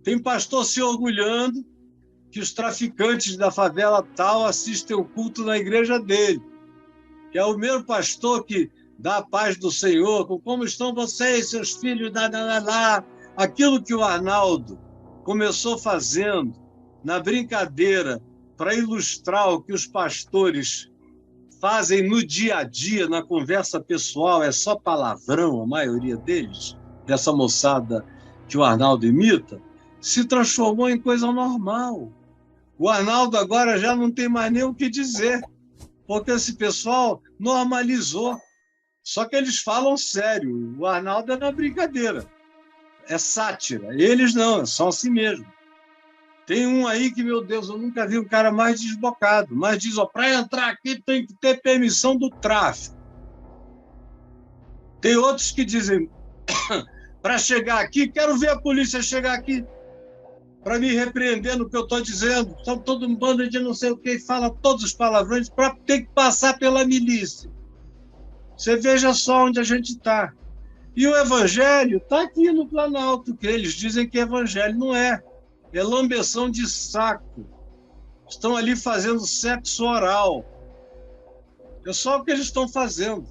Tem pastor se orgulhando que os traficantes da favela tal assistem o culto na igreja dele, que é o mesmo pastor que dá a paz do Senhor, com como estão vocês, seus filhos, aquilo que o Arnaldo começou fazendo na brincadeira para ilustrar o que os pastores fazem no dia a dia, na conversa pessoal, é só palavrão, a maioria deles, dessa moçada que o Arnaldo imita, se transformou em coisa normal. O Arnaldo agora já não tem mais nem o que dizer, porque esse pessoal normalizou. Só que eles falam sério. O Arnaldo é na brincadeira. É sátira. Eles não, é só assim mesmo. Tem um aí que, meu Deus, eu nunca vi um cara mais desbocado. Mas diz, para entrar aqui tem que ter permissão do tráfico. Tem outros que dizem, para chegar aqui, quero ver a polícia chegar aqui para me repreender no que eu estou dizendo. São todo um bando de não sei o que, fala todos os palavrões para ter que passar pela milícia. Você veja só onde a gente está. E o evangelho está aqui no Planalto, que eles dizem que evangelho não é. É lambeção de saco. Estão ali fazendo sexo oral. É só o que eles estão fazendo.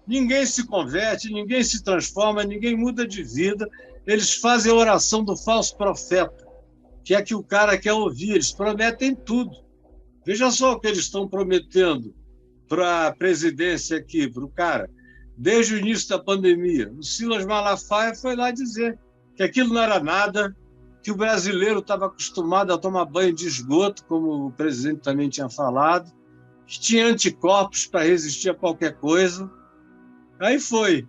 Ninguém se converte, ninguém se transforma, ninguém muda de vida. Eles fazem a oração do falso profeta, que é que o cara quer ouvir. Eles prometem tudo. Veja só o que eles estão prometendo para a presidência aqui, para o cara. Desde o início da pandemia, o Silas Malafaia foi lá dizer que aquilo não era nada, que o brasileiro estava acostumado a tomar banho de esgoto, como o presidente também tinha falado, que tinha anticorpos para resistir a qualquer coisa. Aí foi,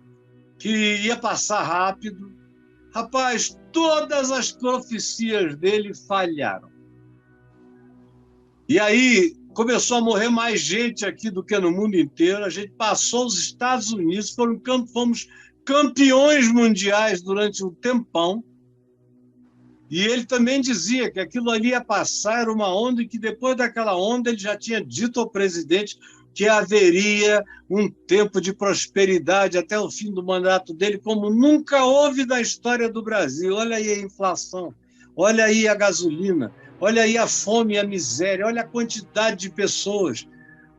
que ia passar rápido. Rapaz, todas as profecias dele falharam. E aí começou a morrer mais gente aqui do que no mundo inteiro. A gente passou os Estados Unidos, fomos campeões mundiais durante um tempão. E ele também dizia que aquilo ali ia passar, era uma onda, e que depois daquela onda ele já tinha dito ao presidente que haveria um tempo de prosperidade até o fim do mandato dele, como nunca houve na história do Brasil. Olha aí a inflação, olha aí a gasolina, olha aí a fome e a miséria, olha a quantidade de pessoas,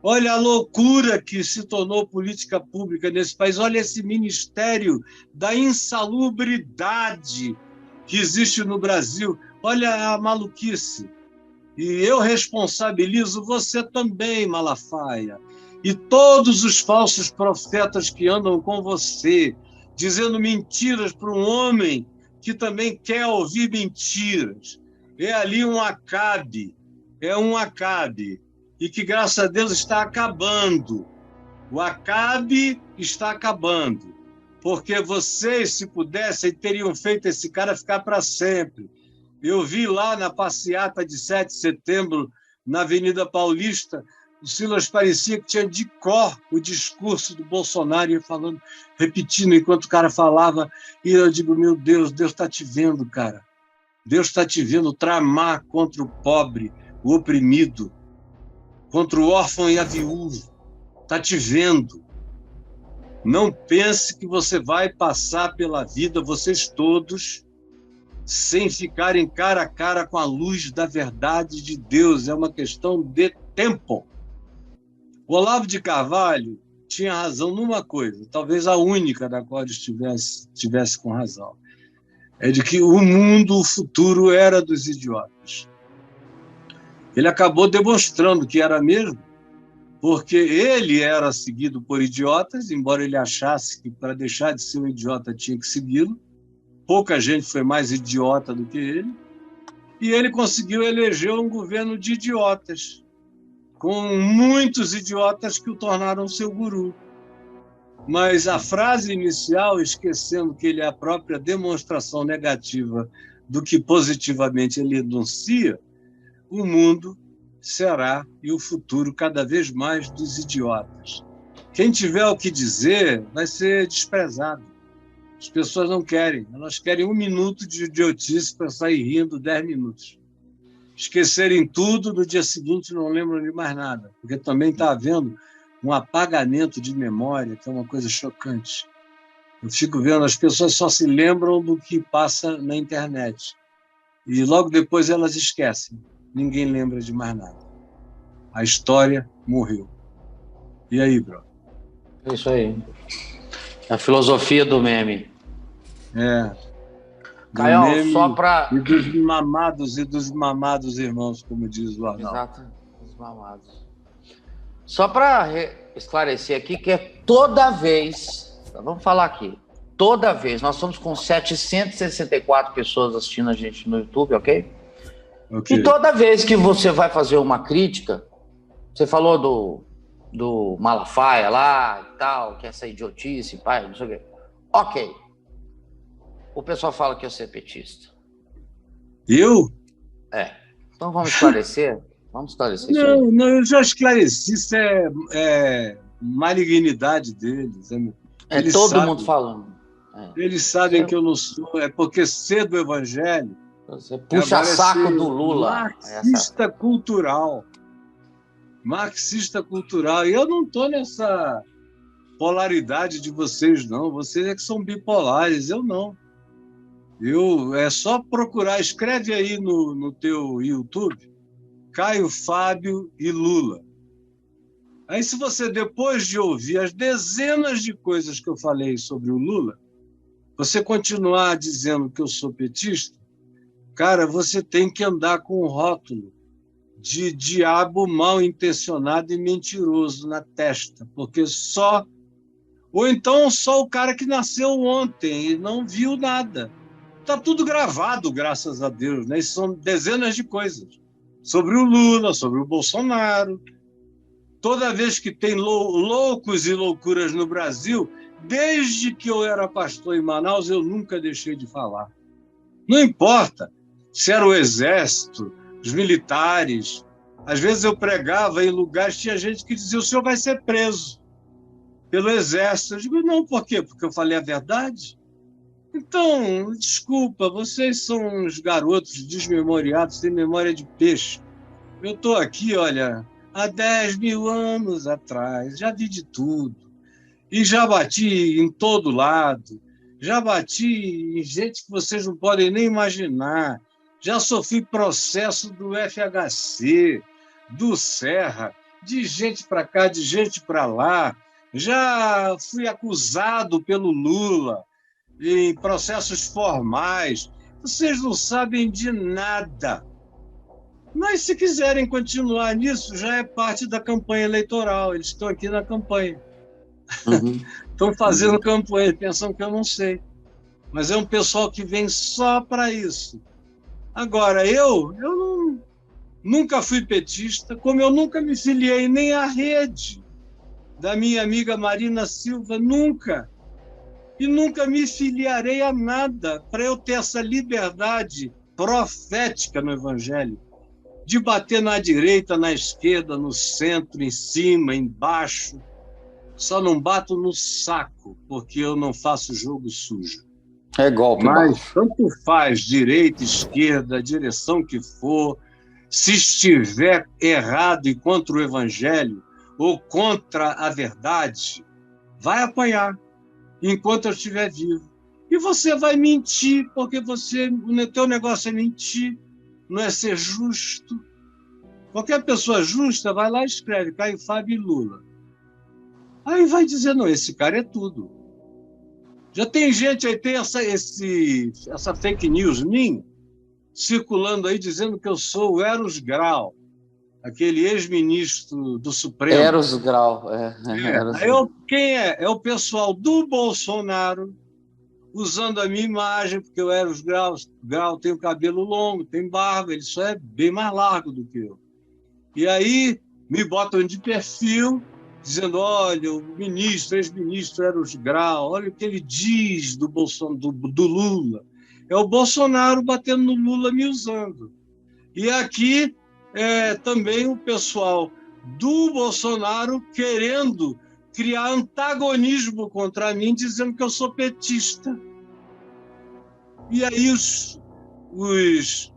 olha a loucura que se tornou política pública nesse país, olha esse ministério da insalubridade que existe no Brasil, olha a maluquice. E eu responsabilizo você também, Malafaia, e todos os falsos profetas que andam com você, dizendo mentiras para um homem que também quer ouvir mentiras. É ali um Acabe, e que, graças a Deus, está acabando. O Acabe está acabando, porque vocês, se pudessem, teriam feito esse cara ficar para sempre. Eu vi lá na passeata de 7 de setembro, na Avenida Paulista, o Silas parecia que tinha de cor o discurso do Bolsonaro, falando, repetindo enquanto o cara falava, e eu digo, meu Deus, Deus está te vendo, cara. Deus está te vendo tramar contra o pobre, o oprimido, contra o órfão e a viúva. Está te vendo. Não pense que você vai passar pela vida, vocês todos, sem ficarem cara a cara com a luz da verdade de Deus. É uma questão de tempo. O Olavo de Carvalho tinha razão numa coisa, talvez a única da qual ele estivesse com razão. É de que o mundo, o futuro, era dos idiotas. Ele acabou demonstrando que era mesmo, porque ele era seguido por idiotas, embora ele achasse que para deixar de ser um idiota tinha que segui-lo. Pouca gente foi mais idiota do que ele, e ele conseguiu eleger um governo de idiotas, com muitos idiotas que o tornaram seu guru. Mas a frase inicial, esquecendo que ele é a própria demonstração negativa do que positivamente ele enuncia, o mundo será, e o futuro, cada vez mais dos idiotas. Quem tiver o que dizer vai ser desprezado. As pessoas não querem, elas querem 1 minuto de idiotice para sair rindo 10 minutos. Esquecerem tudo, no dia seguinte não lembram de mais nada, porque também está havendo um apagamento de memória, que é uma coisa chocante. Eu fico vendo, as pessoas só se lembram do que passa na internet. e logo depois elas esquecem. Ninguém lembra de mais nada. A história morreu. E aí, bro? É isso aí. A filosofia do meme. Do Caião, meme só para... e dos mamados irmãos, como diz o Arnaldo. Exato, os mamados. Só para esclarecer aqui que é toda vez, vamos falar aqui, toda vez, nós estamos com 764 pessoas assistindo a gente no YouTube, ok? E toda vez que você vai fazer uma crítica, você falou do Malafaia lá e tal, que essa idiotice, pai, não sei o quê. Ok. O pessoal fala que você é petista. Eu? Então vamos esclarecer? Vamos esclarecer isso Não, aí. não, eu já esclareci, isso é malignidade deles. Eles todo sabem, mundo falando. Eles sabem que eu não sou, é porque ser do evangelho... Você puxa saco do Lula. Marxista cultural. Marxista cultural. E eu não estou nessa polaridade de vocês, não. Vocês é que são bipolares, eu não. É só procurar, escreve aí no teu YouTube, Caio Fábio e Lula. Aí, se você, depois de ouvir as dezenas de coisas que eu falei sobre o Lula, você continuar dizendo que eu sou petista, cara, você tem que andar com um rótulo de diabo mal intencionado e mentiroso na testa, porque ou então só o cara que nasceu ontem e não viu nada. Está tudo gravado, graças a Deus, né? São dezenas de coisas sobre o Lula, sobre o Bolsonaro. Toda vez que tem loucos e loucuras no Brasil, desde que eu era pastor em Manaus, eu nunca deixei de falar. Não importa se era o exército, os militares. Às vezes eu pregava em lugares, tinha gente que dizia: o senhor vai ser preso pelo exército. Eu digo: não, por quê? Porque eu falei a verdade? Então, desculpa, vocês são uns garotos desmemoriados, têm memória de peixe. Eu estou aqui, olha, há 10 mil anos atrás, já vi de tudo. E já bati em todo lado, já bati em gente que vocês não podem nem imaginar. Já sofri processo do FHC, do Serra, de gente para cá, de gente para lá. Já fui acusado pelo Lula em processos formais. Vocês não sabem de nada. Mas, se quiserem continuar nisso, já é parte da campanha eleitoral. Eles estão aqui na campanha. Estão fazendo campanha, pensam que eu não sei. Mas é um pessoal que vem só para isso. Agora, eu nunca fui petista, como eu nunca me filiei nem à rede da minha amiga Marina Silva, nunca. E nunca me filiarei a nada para eu ter essa liberdade profética no Evangelho, de bater na direita, na esquerda, no centro, em cima, embaixo. Só não bato no saco, porque eu não faço jogo sujo. É golpe. Mas tanto faz, direita, esquerda, a direção que for, se estiver errado e contra o Evangelho ou contra a verdade, vai apanhar enquanto eu estiver vivo. E você vai mentir, porque o teu negócio é mentir, não é ser justo. Qualquer pessoa justa vai lá e escreve Caio Fábio e Lula. Aí vai dizer: não, esse cara é tudo. Já tem gente aí, tem essa fake news minha, circulando aí, dizendo que eu sou o Eros Grau, aquele ex-ministro do Supremo. Eros Grau. Quem é? É o pessoal do Bolsonaro, usando a minha imagem, porque o Eros Grau tem o cabelo longo, tem barba, ele só é bem mais largo do que eu. E aí me botam de perfil, dizendo: olha, o ex-ministro Eros Grau, olha o que ele diz do Lula. É o Bolsonaro batendo no Lula, me usando. E aqui também o pessoal do Bolsonaro querendo criar antagonismo contra mim, dizendo que eu sou petista. E aí os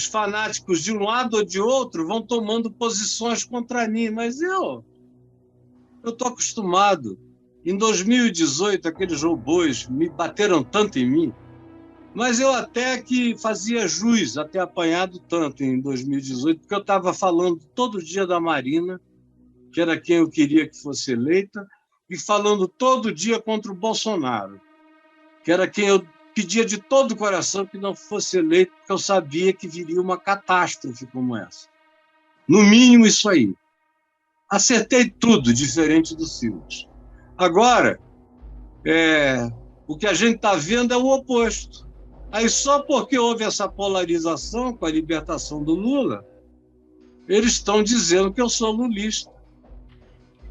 fanáticos de um lado ou de outro vão tomando posições contra mim, mas eu estou acostumado. Em 2018, aqueles robôs me bateram tanto em mim, Mas eu até que fazia jus a ter apanhado tanto em 2018, porque eu estava falando todo dia da Marina, que era quem eu queria que fosse eleita, e falando todo dia contra o Bolsonaro, que era quem eu pedia de todo o coração que não fosse eleito, porque eu sabia que viria uma catástrofe como essa. No mínimo isso aí. Acertei tudo, diferente do Silas. Agora, o que a gente está vendo é o oposto. Aí, só porque houve essa polarização com a libertação do Lula, eles estão dizendo que eu sou lulista.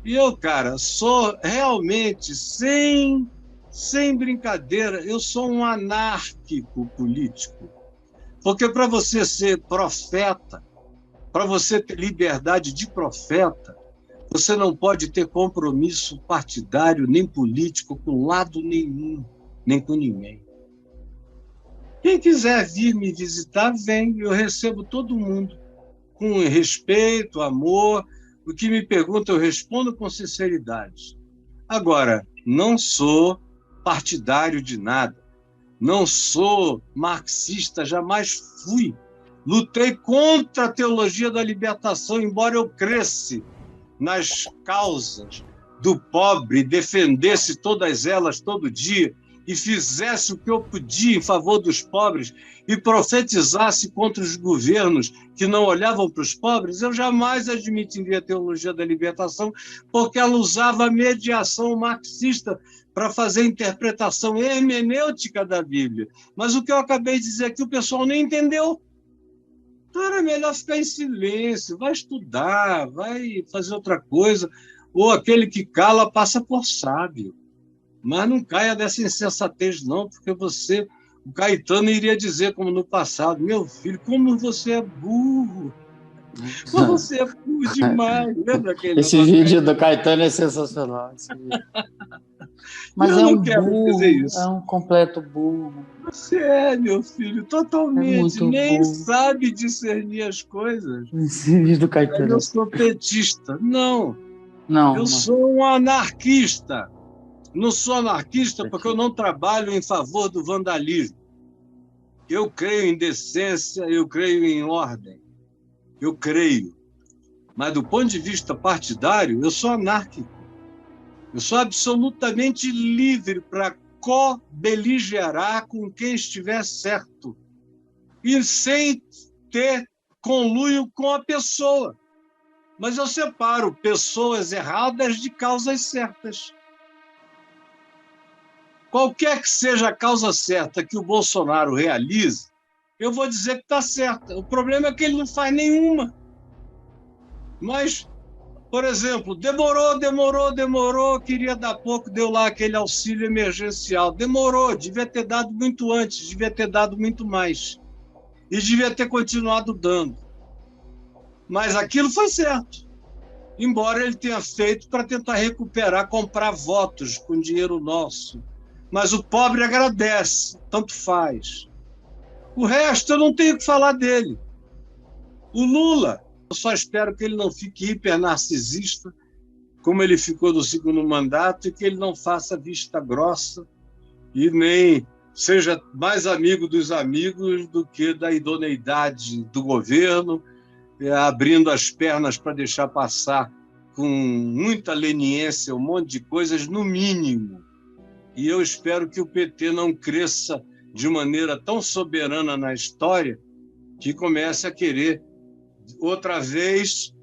E eu, cara, sou realmente, sem brincadeira, eu sou um anárquico político. Porque para você ser profeta, para você ter liberdade de profeta, você não pode ter compromisso partidário nem político com lado nenhum, nem com ninguém. Quem quiser vir me visitar, vem. Eu recebo todo mundo com respeito, amor. O que me pergunta, eu respondo com sinceridade. Agora, não sou partidário de nada. Não sou marxista, jamais fui. Lutei contra a teologia da libertação, embora eu cresce nas causas do pobre, defendesse todas elas todo dia, e fizesse o que eu podia em favor dos pobres e profetizasse contra os governos que não olhavam para os pobres, eu jamais admitiria a teologia da libertação, porque ela usava a mediação marxista para fazer a interpretação hermenêutica da Bíblia. Mas o que eu acabei de dizer aqui, o pessoal nem entendeu. Então era melhor ficar em silêncio, vai estudar, vai fazer outra coisa, ou aquele que cala passa por sábio. Mas não caia dessa insensatez, não, porque você, o Caetano iria dizer, como no passado, meu filho, como você é burro. Como você é burro demais. Lembra aquele Esse vídeo do Caetano é sensacional. Mas eu é não um quero burro, dizer isso. é um completo burro. Você é, meu filho, totalmente. Nem burro. sabe discernir as coisas. Esse vídeo do Caetano. Eu sou petista. Não. Não. Eu sou um anarquista. Não sou anarquista porque eu não trabalho em favor do vandalismo. Eu creio em decência, eu creio em ordem. Eu creio. Mas do ponto de vista partidário, eu sou anárquico. Eu sou absolutamente livre para co-beligerar com quem estiver certo. E sem ter conluio com a pessoa. Mas eu separo pessoas erradas de causas certas. Qualquer que seja a causa certa que o Bolsonaro realize, eu vou dizer que está certa. O problema é que ele não faz nenhuma. Mas, por exemplo, demorou, queria dar pouco, deu lá aquele auxílio emergencial. Demorou, devia ter dado muito antes, devia ter dado muito mais. E devia ter continuado dando. Mas aquilo foi certo. Embora ele tenha feito para tentar recuperar, comprar votos com dinheiro nosso. Mas o pobre agradece, tanto faz. O resto eu não tenho que falar dele. O Lula, eu só espero que ele não fique hipernarcisista, como ele ficou no segundo mandato, e que ele não faça vista grossa e nem seja mais amigo dos amigos do que da idoneidade do governo, abrindo as pernas para deixar passar com muita leniência um monte de coisas, no mínimo. E eu espero que o PT não cresça de maneira tão soberana na história que comece a querer, outra vez,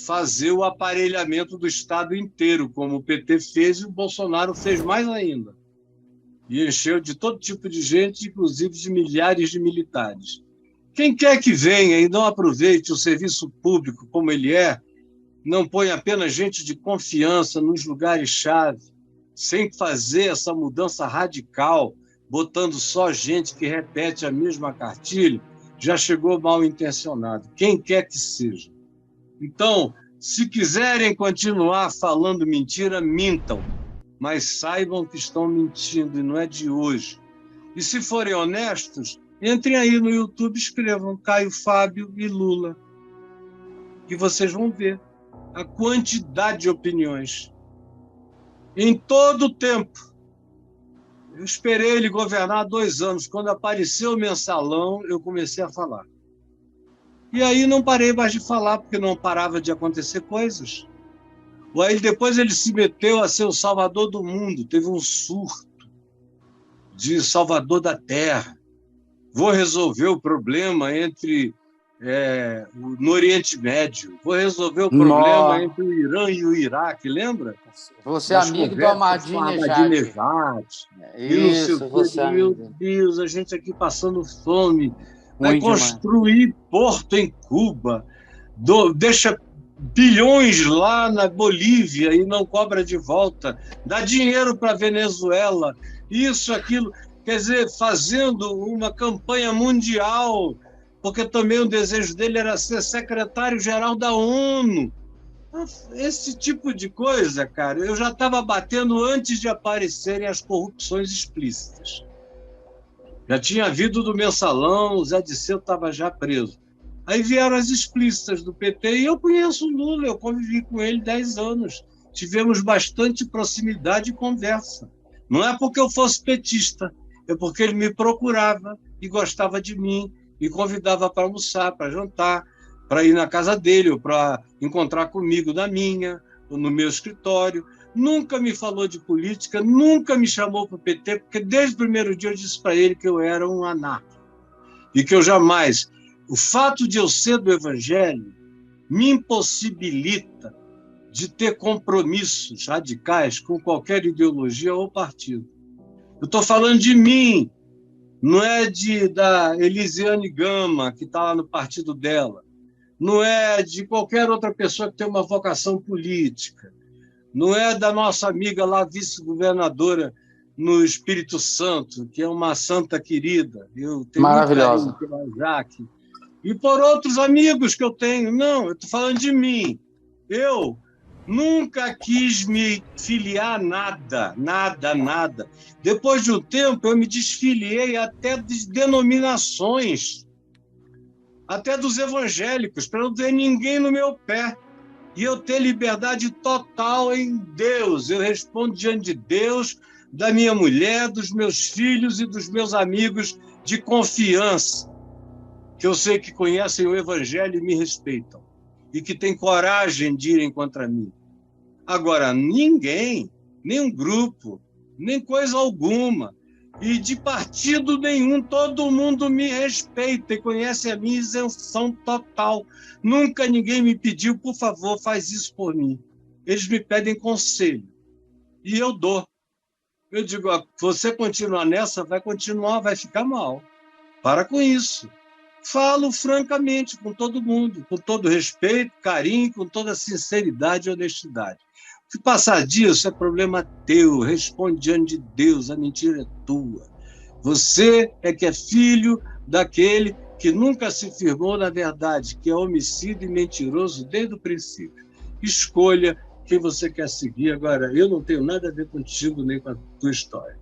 fazer o aparelhamento do Estado inteiro, como o PT fez e o Bolsonaro fez mais ainda. E encheu de todo tipo de gente, inclusive de milhares de militares. Quem quer que venha e não aproveite o serviço público como ele é, não põe apenas gente de confiança nos lugares-chave, sem fazer essa mudança radical, botando só gente que repete a mesma cartilha, já chegou mal intencionado, quem quer que seja. Então, se quiserem continuar falando mentira, mintam, mas saibam que estão mentindo e não é de hoje. E se forem honestos, entrem aí no YouTube, escrevam Caio Fábio e Lula, que vocês vão ver a quantidade de opiniões. Em todo o tempo, Eu esperei ele governar 2 anos. Quando apareceu o Mensalão, eu comecei a falar. E aí não parei mais de falar, porque não parava de acontecer coisas. Aí depois ele se meteu a ser o salvador do mundo. Teve um surto de salvador da terra. Vou resolver o problema no Oriente Médio. Vou resolver o problema entre o Irã e o Iraque, lembra? Você é amigo do Ahmadinejad. Isso, você é amigo. Meu Deus, a gente aqui passando fome. Vai construir porto em Cuba. Deixa bilhões lá na Bolívia e não cobra de volta. Dá dinheiro para a Venezuela. Isso, aquilo. Quer dizer, fazendo uma campanha mundial, porque também o desejo dele era ser secretário-geral da ONU. Esse tipo de coisa, cara, eu já estava batendo antes de aparecerem as corrupções explícitas. Já tinha havido do Mensalão, o Zé Disseu estava já preso. Aí vieram as explícitas do PT, e eu conheço o Lula, eu convivi com ele 10 anos. Tivemos bastante proximidade e conversa. Não é porque eu fosse petista, é porque ele me procurava e gostava de mim, e convidava para almoçar, para jantar, para ir na casa dele, ou para encontrar comigo na minha, ou no meu escritório. Nunca me falou de política, nunca me chamou para o PT, porque desde o primeiro dia eu disse para ele que eu era um anarco. E que eu jamais... O fato de eu ser do Evangelho me impossibilita de ter compromissos radicais com qualquer ideologia ou partido. Eu estou falando de mim, não é da Elisiane Gama, que está lá no partido dela, não é de qualquer outra pessoa que tem uma vocação política, não é da nossa amiga lá, vice-governadora no Espírito Santo, que é uma santa querida. Eu tenho maravilhosa. Muito carinho pela Jaque. E por outros amigos que eu tenho. Não, eu estou falando de mim. Eu nunca quis me filiar a nada. Depois de um tempo, eu me desfiliei até de denominações, até dos evangélicos, para não ter ninguém no meu pé. E eu ter liberdade total em Deus. Eu respondo diante de Deus, da minha mulher, dos meus filhos e dos meus amigos de confiança, que eu sei que conhecem o Evangelho e me respeitam, e que têm coragem de irem contra mim. Agora, ninguém, nenhum grupo, nem coisa alguma, e de partido nenhum, todo mundo me respeita e conhece a minha isenção total. Nunca ninguém me pediu, por favor, faz isso por mim. Eles me pedem conselho, e eu dou. Eu digo, você continuar nessa, vai continuar, vai ficar mal. Para com isso. Falo francamente com todo mundo, com todo respeito, carinho, com toda sinceridade e honestidade. Se passar disso, é problema teu, responde diante de Deus, a mentira é tua. Você é que é filho daquele que nunca se firmou na verdade, que é homicida e mentiroso desde o princípio. Escolha quem você quer seguir. Agora, eu não tenho nada a ver contigo nem com a tua história.